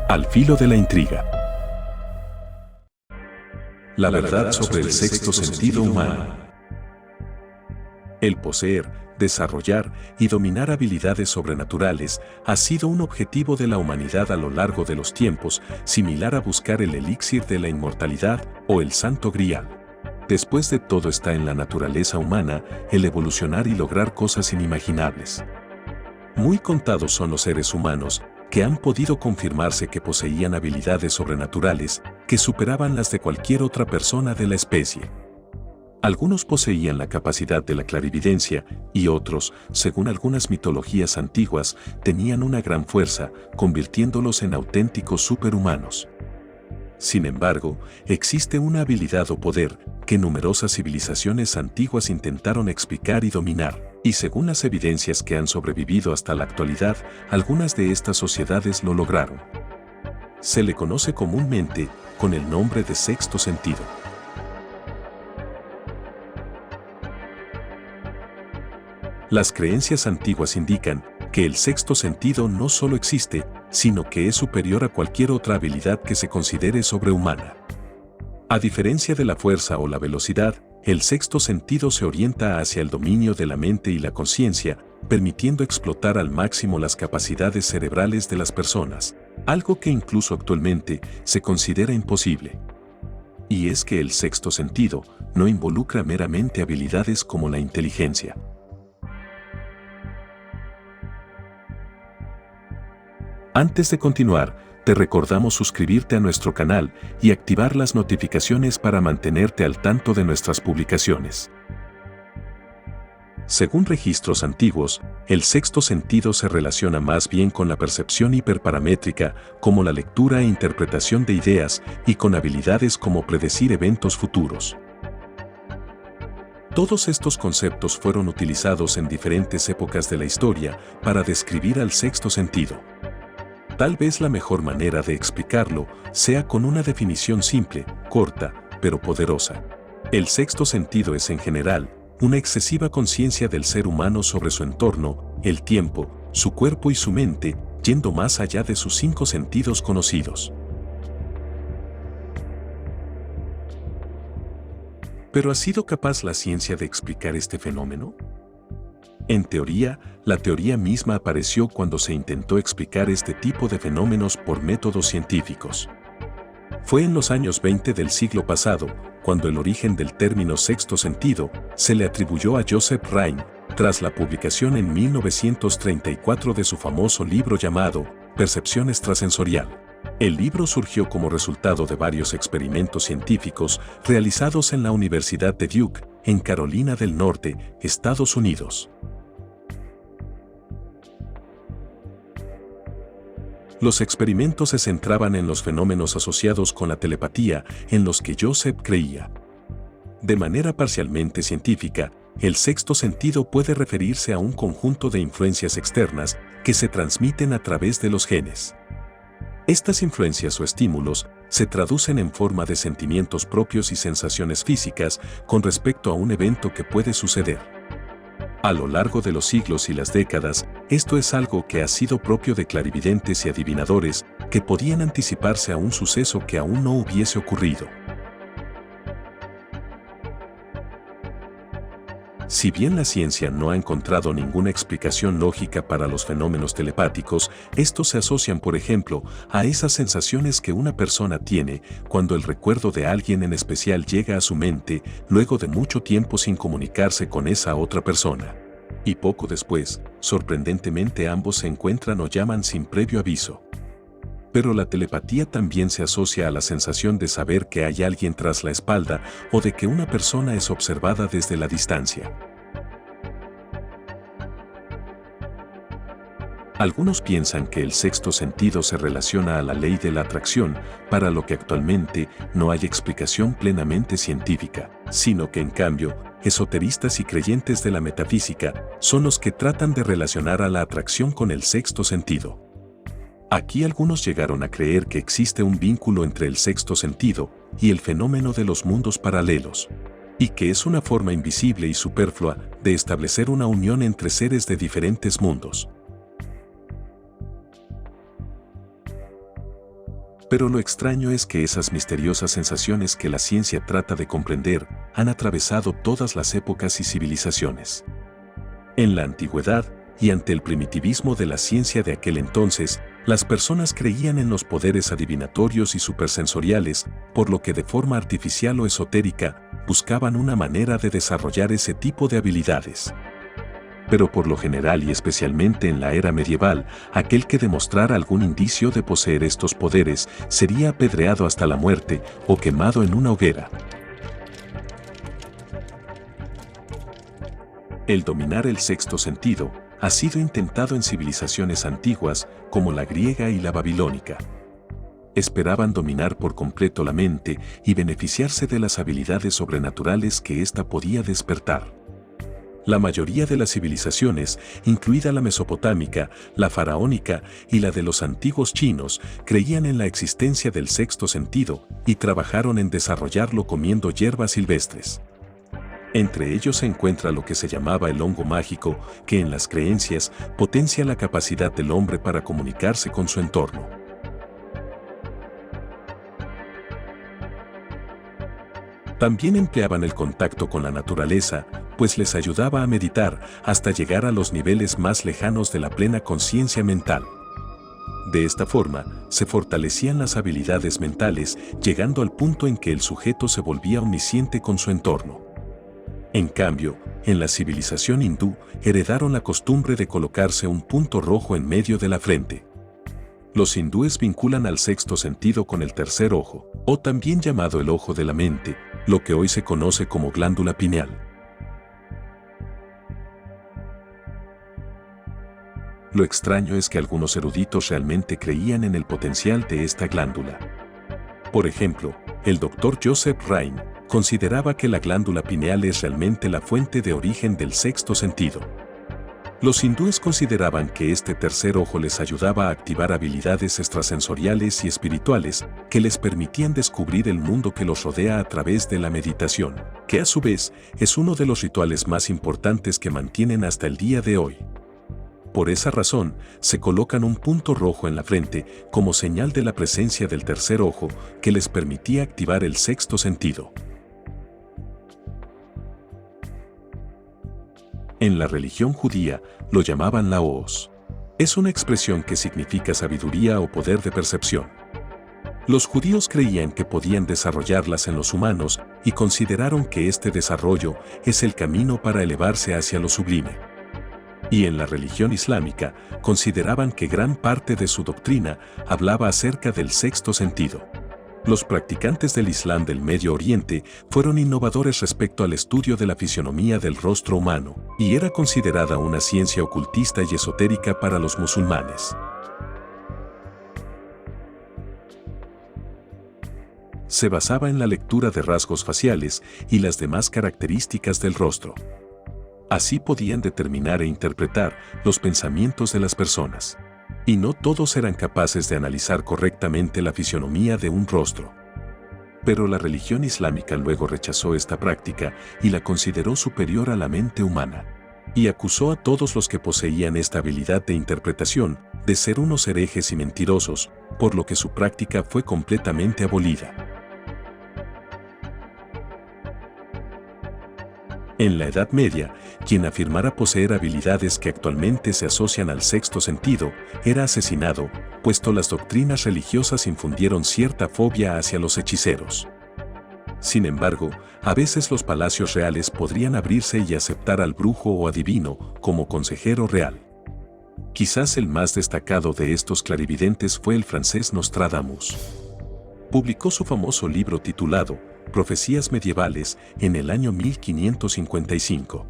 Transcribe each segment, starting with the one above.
Al filo de la intriga. La verdad sobre el sexto sentido humano. El poseer, desarrollar y dominar habilidades sobrenaturales ha sido un objetivo de la humanidad a lo largo de los tiempos, similar a buscar el elixir de la inmortalidad o el santo grial. Después de todo está en la naturaleza humana el evolucionar y lograr cosas inimaginables. Muy contados son los seres humanos que han podido confirmarse que poseían habilidades sobrenaturales que superaban las de cualquier otra persona de la especie. Algunos poseían la capacidad de la clarividencia y otros, según algunas mitologías antiguas, tenían una gran fuerza, convirtiéndolos en auténticos superhumanos. Sin embargo, existe una habilidad o poder que numerosas civilizaciones antiguas intentaron explicar y dominar, y según las evidencias que han sobrevivido hasta la actualidad, algunas de estas sociedades lo lograron. Se le conoce comúnmente con el nombre de sexto sentido. Las creencias antiguas indican que el sexto sentido no solo existe, sino que es superior a cualquier otra habilidad que se considere sobrehumana. A diferencia de la fuerza o la velocidad, el sexto sentido se orienta hacia el dominio de la mente y la conciencia, permitiendo explotar al máximo las capacidades cerebrales de las personas, algo que incluso actualmente se considera imposible. Y es que el sexto sentido no involucra meramente habilidades como la inteligencia. Antes de continuar, te recordamos suscribirte a nuestro canal y activar las notificaciones para mantenerte al tanto de nuestras publicaciones. Según registros antiguos, el sexto sentido se relaciona más bien con la percepción hiperparamétrica, como la lectura e interpretación de ideas, y con habilidades como predecir eventos futuros. Todos estos conceptos fueron utilizados en diferentes épocas de la historia para describir al sexto sentido. Tal vez la mejor manera de explicarlo sea con una definición simple, corta, pero poderosa. El sexto sentido es en general una excesiva conciencia del ser humano sobre su entorno, el tiempo, su cuerpo y su mente, yendo más allá de sus 5 sentidos conocidos. ¿Pero ha sido capaz la ciencia de explicar este fenómeno? En teoría, la teoría misma apareció cuando se intentó explicar este tipo de fenómenos por métodos científicos. Fue en los años 20 del siglo pasado, cuando el origen del término sexto sentido se le atribuyó a Joseph Rhine, tras la publicación en 1934 de su famoso libro llamado Percepción extrasensorial. El libro surgió como resultado de varios experimentos científicos realizados en la Universidad de Duke, en Carolina del Norte, Estados Unidos. Los experimentos se centraban en los fenómenos asociados con la telepatía en los que Joseph creía. De manera parcialmente científica, el sexto sentido puede referirse a un conjunto de influencias externas que se transmiten a través de los genes. Estas influencias o estímulos se traducen en forma de sentimientos propios y sensaciones físicas con respecto a un evento que puede suceder. A lo largo de los siglos y las décadas, esto es algo que ha sido propio de clarividentes y adivinadores que podían anticiparse a un suceso que aún no hubiese ocurrido. Si bien la ciencia no ha encontrado ninguna explicación lógica para los fenómenos telepáticos, estos se asocian, por ejemplo, a esas sensaciones que una persona tiene cuando el recuerdo de alguien en especial llega a su mente luego de mucho tiempo sin comunicarse con esa otra persona. Y poco después, sorprendentemente ambos se encuentran o llaman sin previo aviso. Pero la telepatía también se asocia a la sensación de saber que hay alguien tras la espalda o de que una persona es observada desde la distancia. Algunos piensan que el sexto sentido se relaciona a la ley de la atracción, para lo que actualmente no hay explicación plenamente científica, sino que en cambio, esoteristas y creyentes de la metafísica son los que tratan de relacionar a la atracción con el sexto sentido. Aquí algunos llegaron a creer que existe un vínculo entre el sexto sentido y el fenómeno de los mundos paralelos, y que es una forma invisible y superflua de establecer una unión entre seres de diferentes mundos. Pero lo extraño es que esas misteriosas sensaciones que la ciencia trata de comprender han atravesado todas las épocas y civilizaciones. En la antigüedad, y ante el primitivismo de la ciencia de aquel entonces, las personas creían en los poderes adivinatorios y supersensoriales, por lo que de forma artificial o esotérica, buscaban una manera de desarrollar ese tipo de habilidades. Pero por lo general y especialmente en la era medieval, aquel que demostrara algún indicio de poseer estos poderes sería apedreado hasta la muerte o quemado en una hoguera. El dominar el sexto sentido ha sido intentado en civilizaciones antiguas como la griega y la babilónica. Esperaban dominar por completo la mente y beneficiarse de las habilidades sobrenaturales que ésta podía despertar. La mayoría de las civilizaciones, incluida la mesopotámica, la faraónica y la de los antiguos chinos, creían en la existencia del sexto sentido y trabajaron en desarrollarlo comiendo hierbas silvestres. Entre ellos se encuentra lo que se llamaba el hongo mágico, que en las creencias potencia la capacidad del hombre para comunicarse con su entorno. También empleaban el contacto con la naturaleza, pues les ayudaba a meditar hasta llegar a los niveles más lejanos de la plena conciencia mental. De esta forma, se fortalecían las habilidades mentales, llegando al punto en que el sujeto se volvía omnisciente con su entorno. En cambio, en la civilización hindú heredaron la costumbre de colocarse un punto rojo en medio de la frente. Los hindúes vinculan al sexto sentido con el tercer ojo, o también llamado el ojo de la mente, lo que hoy se conoce como glándula pineal. Lo extraño es que algunos eruditos realmente creían en el potencial de esta glándula. Por ejemplo, el Dr. Joseph Rhein consideraba que la glándula pineal es realmente la fuente de origen del sexto sentido. Los hindúes consideraban que este tercer ojo les ayudaba a activar habilidades extrasensoriales y espirituales que les permitían descubrir el mundo que los rodea a través de la meditación, que a su vez es uno de los rituales más importantes que mantienen hasta el día de hoy. Por esa razón, se colocan un punto rojo en la frente como señal de la presencia del tercer ojo que les permitía activar el sexto sentido. En la religión judía lo llamaban laos. Es una expresión que significa sabiduría o poder de percepción. Los judíos creían que podían desarrollarlas en los humanos y consideraron que este desarrollo es el camino para elevarse hacia lo sublime. Y en la religión islámica consideraban que gran parte de su doctrina hablaba acerca del sexto sentido. Los practicantes del Islam del Medio Oriente fueron innovadores respecto al estudio de la fisionomía del rostro humano, y era considerada una ciencia ocultista y esotérica para los musulmanes. Se basaba en la lectura de rasgos faciales y las demás características del rostro. Así podían determinar e interpretar los pensamientos de las personas. Y no todos eran capaces de analizar correctamente la fisionomía de un rostro. Pero la religión islámica luego rechazó esta práctica y la consideró superior a la mente humana. Y acusó a todos los que poseían esta habilidad de interpretación de ser unos herejes y mentirosos, por lo que su práctica fue completamente abolida. En la Edad Media, quien afirmara poseer habilidades que actualmente se asocian al sexto sentido, era asesinado, puesto las doctrinas religiosas infundieron cierta fobia hacia los hechiceros. Sin embargo, a veces los palacios reales podrían abrirse y aceptar al brujo o adivino como consejero real. Quizás el más destacado de estos clarividentes fue el francés Nostradamus. Publicó su famoso libro titulado Profecías medievales en el año 1555.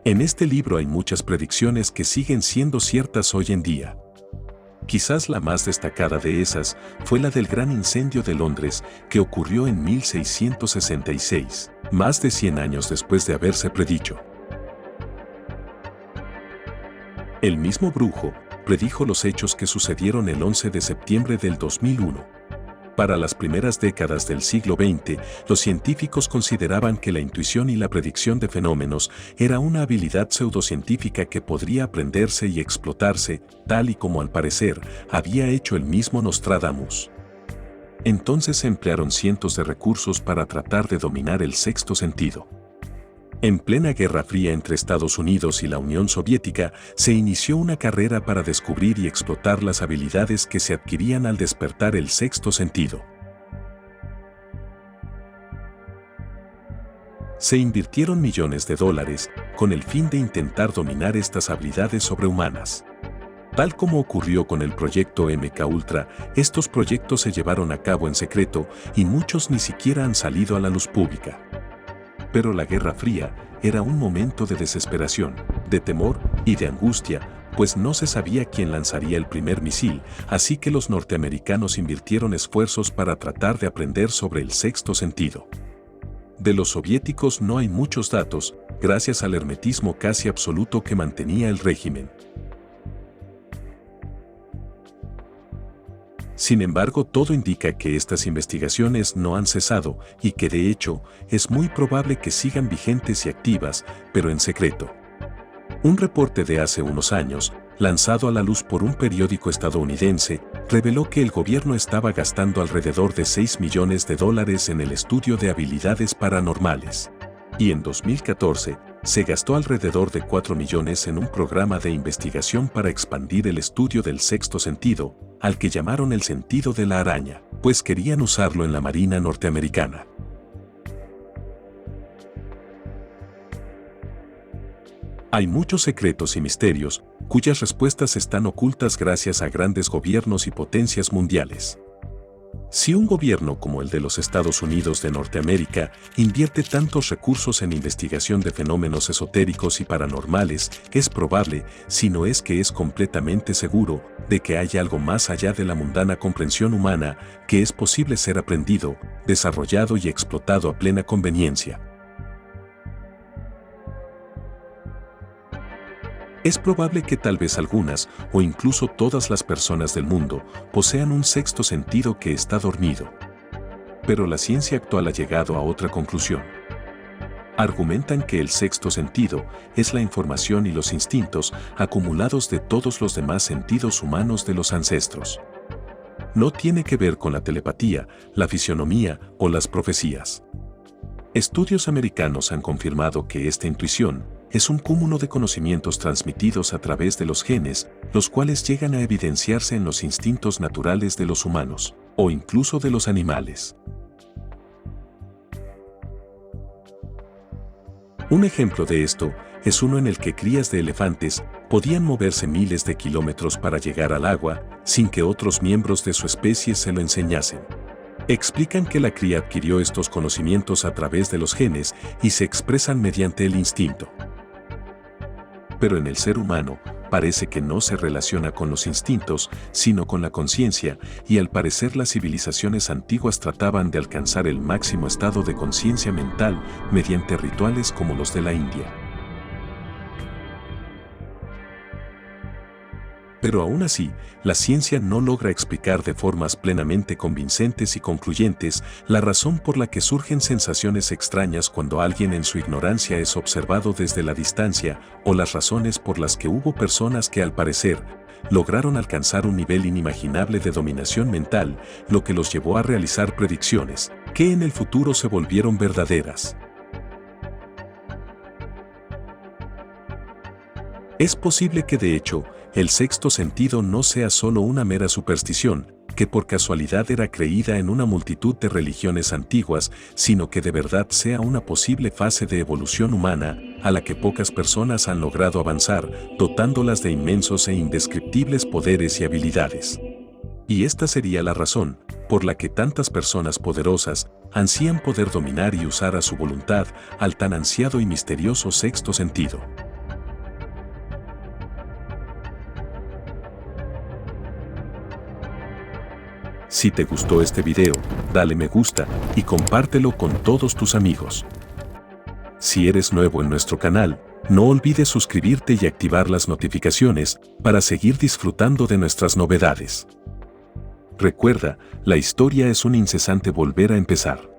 En este libro hay muchas predicciones que siguen siendo ciertas hoy en día. Quizás la más destacada de esas fue la del gran incendio de Londres que ocurrió en 1666, más de 100 años después de haberse predicho. El mismo brujo predijo los hechos que sucedieron el 11 de septiembre del 2001. Para las primeras décadas del siglo XX, los científicos consideraban que la intuición y la predicción de fenómenos era una habilidad pseudocientífica que podría aprenderse y explotarse, tal y como al parecer había hecho el mismo Nostradamus. Entonces se emplearon cientos de recursos para tratar de dominar el sexto sentido. En plena Guerra Fría entre Estados Unidos y la Unión Soviética, se inició una carrera para descubrir y explotar las habilidades que se adquirían al despertar el sexto sentido. Se invirtieron millones de dólares con el fin de intentar dominar estas habilidades sobrehumanas. Tal como ocurrió con el proyecto MKUltra, estos proyectos se llevaron a cabo en secreto y muchos ni siquiera han salido a la luz pública. Pero la Guerra Fría era un momento de desesperación, de temor y de angustia, pues no se sabía quién lanzaría el primer misil, así que los norteamericanos invirtieron esfuerzos para tratar de aprender sobre el sexto sentido. De los soviéticos no hay muchos datos, gracias al hermetismo casi absoluto que mantenía el régimen. Sin embargo, todo indica que estas investigaciones no han cesado y que de hecho es muy probable que sigan vigentes y activas, pero en secreto. Un reporte de hace unos años, lanzado a la luz por un periódico estadounidense, reveló que el gobierno estaba gastando alrededor de $6 millones en el estudio de habilidades paranormales. Y en 2014, se gastó alrededor de $4 millones en un programa de investigación para expandir el estudio del sexto sentido, al que llamaron el sentido de la araña, pues querían usarlo en la Marina norteamericana. Hay muchos secretos y misterios, cuyas respuestas están ocultas gracias a grandes gobiernos y potencias mundiales. Si un gobierno como el de los Estados Unidos de Norteamérica invierte tantos recursos en investigación de fenómenos esotéricos y paranormales, es probable, si no es que es completamente seguro, de que hay algo más allá de la mundana comprensión humana que es posible ser aprendido, desarrollado y explotado a plena conveniencia. Es probable que tal vez algunas, o incluso todas las personas del mundo, posean un sexto sentido que está dormido. Pero la ciencia actual ha llegado a otra conclusión. Argumentan que el sexto sentido es la información y los instintos acumulados de todos los demás sentidos humanos de los ancestros. No tiene que ver con la telepatía, la fisionomía o las profecías. Estudios americanos han confirmado que esta intuición es un cúmulo de conocimientos transmitidos a través de los genes, los cuales llegan a evidenciarse en los instintos naturales de los humanos, o incluso de los animales. Un ejemplo de esto es uno en el que crías de elefantes podían moverse miles de kilómetros para llegar al agua sin que otros miembros de su especie se lo enseñasen. Explican que la cría adquirió estos conocimientos a través de los genes y se expresan mediante el instinto. Pero en el ser humano, parece que no se relaciona con los instintos, sino con la conciencia, y al parecer las civilizaciones antiguas trataban de alcanzar el máximo estado de conciencia mental mediante rituales como los de la India. Pero aún así, la ciencia no logra explicar de formas plenamente convincentes y concluyentes la razón por la que surgen sensaciones extrañas cuando alguien en su ignorancia es observado desde la distancia, o las razones por las que hubo personas que al parecer lograron alcanzar un nivel inimaginable de dominación mental, lo que los llevó a realizar predicciones, que en el futuro se volvieron verdaderas. Es posible que de hecho, el sexto sentido no sea solo una mera superstición, que por casualidad era creída en una multitud de religiones antiguas, sino que de verdad sea una posible fase de evolución humana, a la que pocas personas han logrado avanzar, dotándolas de inmensos e indescriptibles poderes y habilidades. Y esta sería la razón, por la que tantas personas poderosas ansían poder dominar y usar a su voluntad al tan ansiado y misterioso sexto sentido. Si te gustó este video, dale me gusta y compártelo con todos tus amigos. Si eres nuevo en nuestro canal, no olvides suscribirte y activar las notificaciones para seguir disfrutando de nuestras novedades. Recuerda, la historia es un incesante volver a empezar.